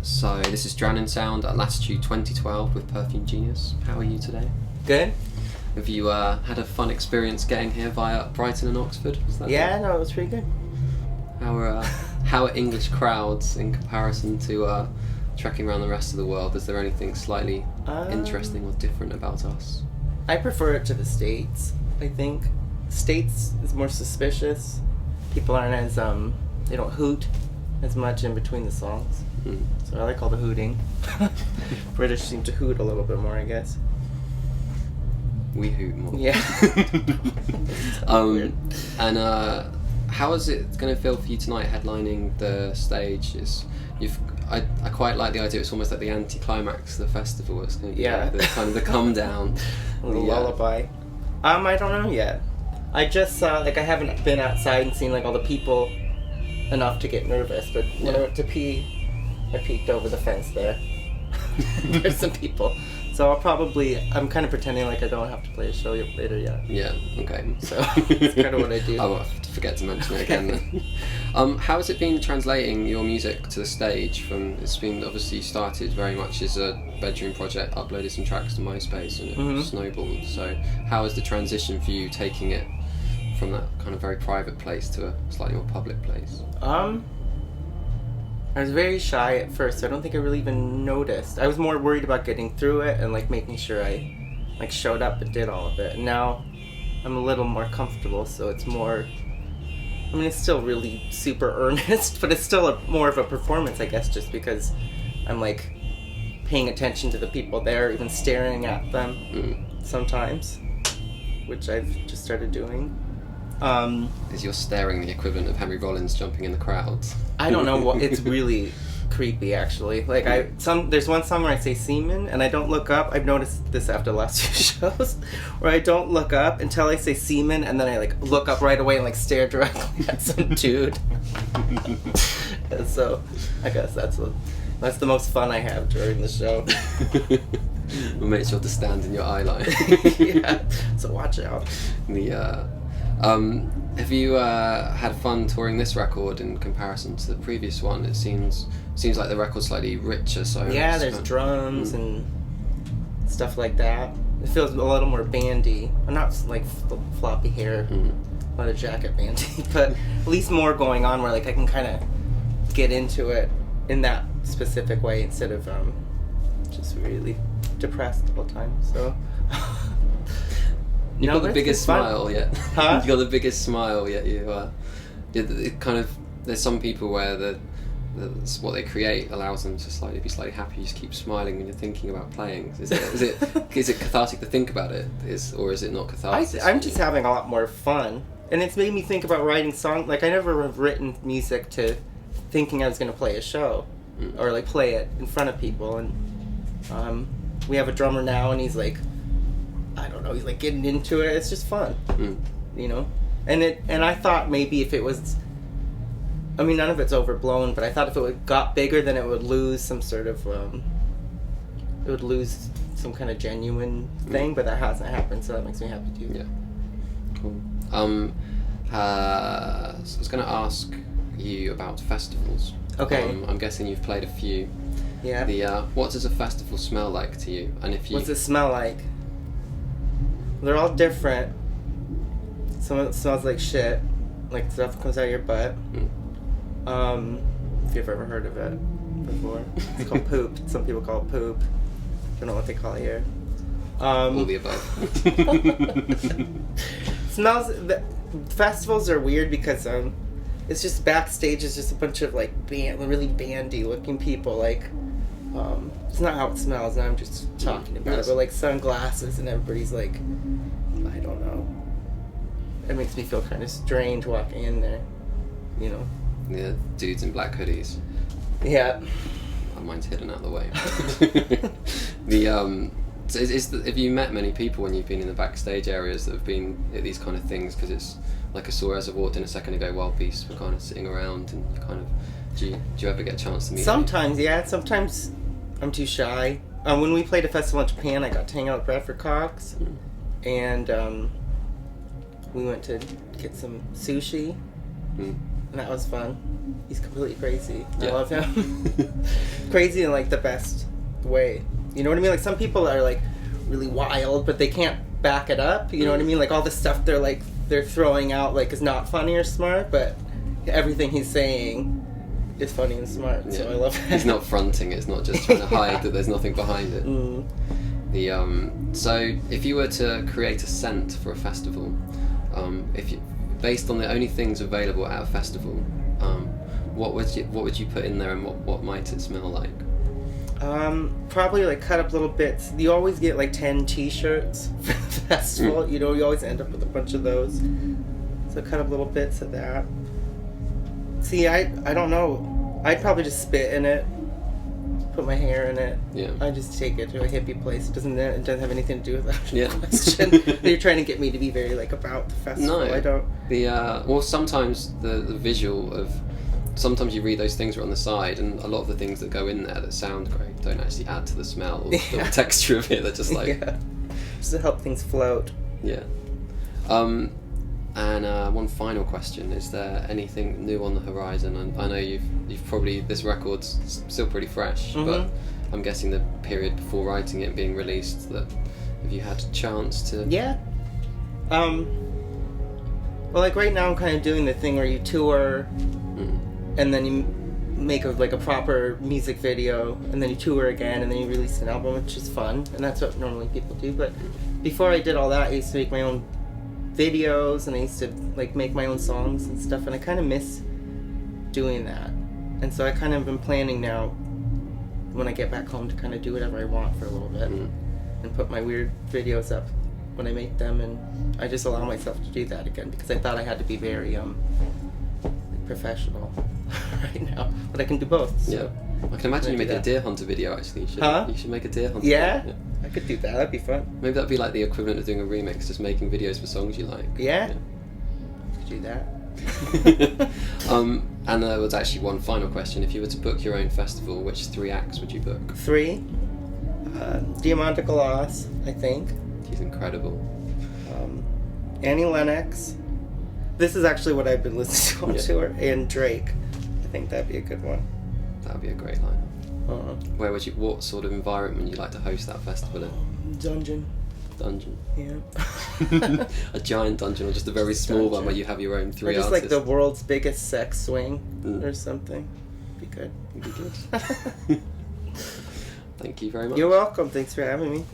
So this is Drowning Sound at Latitude 2012 with Perfume Genius. How are you today? Good. Have you had a fun experience getting here via Brighton and Oxford? Was that Yeah, no, it was pretty good. How are English crowds in comparison to trekking around the rest of the world? Is there anything slightly interesting or different about us? I prefer it to the States, I think. States is more suspicious. People aren't as, they don't hoot as much in between the songs. So I like all the hooting. British seem to hoot a little bit more, I guess. We hoot more. Yeah. And how is it going to feel for you tonight headlining the stage? I quite like the idea. It's almost like the anti-climax of the festival. It's going to be like the kind of the come down. A little lullaby. I don't know yet. I just saw, I haven't been outside and seen all the people enough to get nervous, but when I went to pee, I peeked over the fence there. There's some people. So I'm kind of pretending like I don't have to play a show later yet. Yeah, okay. So that's kind of what I do. I will forget to mention it again then. How has it been translating your music to the stage? It's been obviously started very much as a bedroom project, uploaded some tracks to MySpace and it snowballed. So how is the transition for you taking it from that kind of very private place to a slightly more public place? I was very shy at first, so I don't think I really even noticed. I was more worried about getting through it and making sure I showed up and did all of it. And now I'm a little more comfortable, so it's more, it's still really super earnest, but it's still more of a performance, I guess, just because I'm paying attention to the people there, even staring at them sometimes, which I've just started doing. Is your staring the equivalent of Henry Rollins jumping in the crowds? I don't know what. It's really creepy, actually. There's one song where I say semen, and I don't look up. I've noticed this after the last few shows, where I don't look up until I say semen, and then I look up right away and stare directly at some dude. And so I guess that's the most fun I have during the show. We'll make sure to stand in your eye line. Yeah. So watch out. Have you had fun touring this record in comparison to the previous one? It seems like the record's slightly richer. So yeah, there's drums and stuff like that. It feels a little more bandy. Not floppy hair, not a jacket bandy, but at least more going on where I can kind of get into it in that specific way instead of just really depressed all the time. So. You've got the biggest smile yet. Huh? You've got the biggest smile yet. It kind of. There's some people where what they create allows them to be slightly happy. You just keep smiling when you're thinking about playing. Is it cathartic to think about it? Or is it not cathartic? I'm just having a lot more fun, and it's made me think about writing songs. I never have written music to thinking I was going to play a show or play it in front of people. And we have a drummer now, and he's I don't know, he's getting into it. It's just fun, you know? And I thought maybe if it was, none of it's overblown, but I thought if it got bigger, then it would lose some sort of, it would lose some kind of genuine thing, but that hasn't happened, so that makes me happy too. Yeah. Cool. I was going to ask you about festivals. Okay. I'm guessing you've played a few. Yeah. What does a festival smell like to you? And if you... What's it smell like? They're all different. Some of it smells like shit, stuff comes out of your butt. If you've ever heard of it before, it's called poop. Some people call it poop. Don't know what they call it here. All the above. Festivals are weird because it's just backstage. It's just a bunch of really bandy looking people. It's not how it smells, and I'm just talking about it, but sunglasses and everybody's I don't know. It makes me feel kind of strange walking in there, you know. Yeah, dudes in black hoodies. Yeah. Mine's hidden out of the way. Have you met many people when you've been in the backstage areas that have been at these kind of things? Because it's like I saw as I walked in a second ago, Wild Beasts were kind of sitting around, and you kind of do you ever get a chance to meet Sometimes, yeah. Sometimes I'm too shy. When we played a festival in Japan, I got to hang out with Bradford Cox, and we went to get some sushi. and that was fun. He's completely crazy. Yeah. I love him. Crazy in like the best way. You know what I mean? Like some people are like really wild, but they can't back it up. You know what I mean? Like all the stuff they're throwing out like is not funny or smart, but everything he's saying is funny and smart. Yeah. So I love that. He's not fronting. It's not just trying to hide that there's nothing behind it. So if you were to create a scent for a festival, based on the only things available at a festival, what would you put in there, and what might it smell like? Probably like cut up little bits. You always get like 10 t-shirts for the festival. You know, you always end up with a bunch of those. So cut up little bits of that. See, I don't know. I'd probably just spit in it, put my hair in it. Yeah. I just take it to a hippie place. It doesn't have anything to do with that Yeah. question. You're trying to get me to be very like about the festival. No. I don't. Well, sometimes the visual of. Sometimes you read those things on the side, and a lot of the things that go in there that sound great don't actually add to the smell or the texture of it. They're just like... Yeah. Just to help things float. Yeah. And one final question: is there anything new on the horizon? And I know you've probably, this record's still pretty fresh, but I'm guessing the period before writing it and being released, that have you had a chance to? Yeah. Well, like right now I'm kind of doing the thing where you tour. And then you make a proper music video, and then you tour again, and then you release an album, which is fun, and that's what normally people do. But before I did all that, I used to make my own videos, and I used to like make my own songs and stuff, and I kind of miss doing that. And so I kind of been planning now, when I get back home, to kind of do whatever I want for a little bit, and put my weird videos up when I make them, and I just allow myself to do that again, because I thought I had to be very professional right now, but I can do both. So. Yeah, I can imagine you making a Deer Hunter video. Actually, you should make a Deer Hunter. Yeah? Video. I could do that. That'd be fun. Maybe that'd be like the equivalent of doing a remix, just making videos for songs you like. Yeah. Could do that. And there was actually one final question: if you were to book your own festival, which 3 acts would you book? 3. Diamanda Galas, I think. She's incredible. Annie Lennox. This is actually what I've been listening to her, and Drake. I think that'd be a good one. That'd be a great lineup. What sort of environment would you like to host that festival in? Dungeon. Yeah. A giant dungeon, or just a very small one where you have your own 3 or just artists? like the world's biggest sex swing or something. Be good. Thank you very much. You're welcome. Thanks for having me.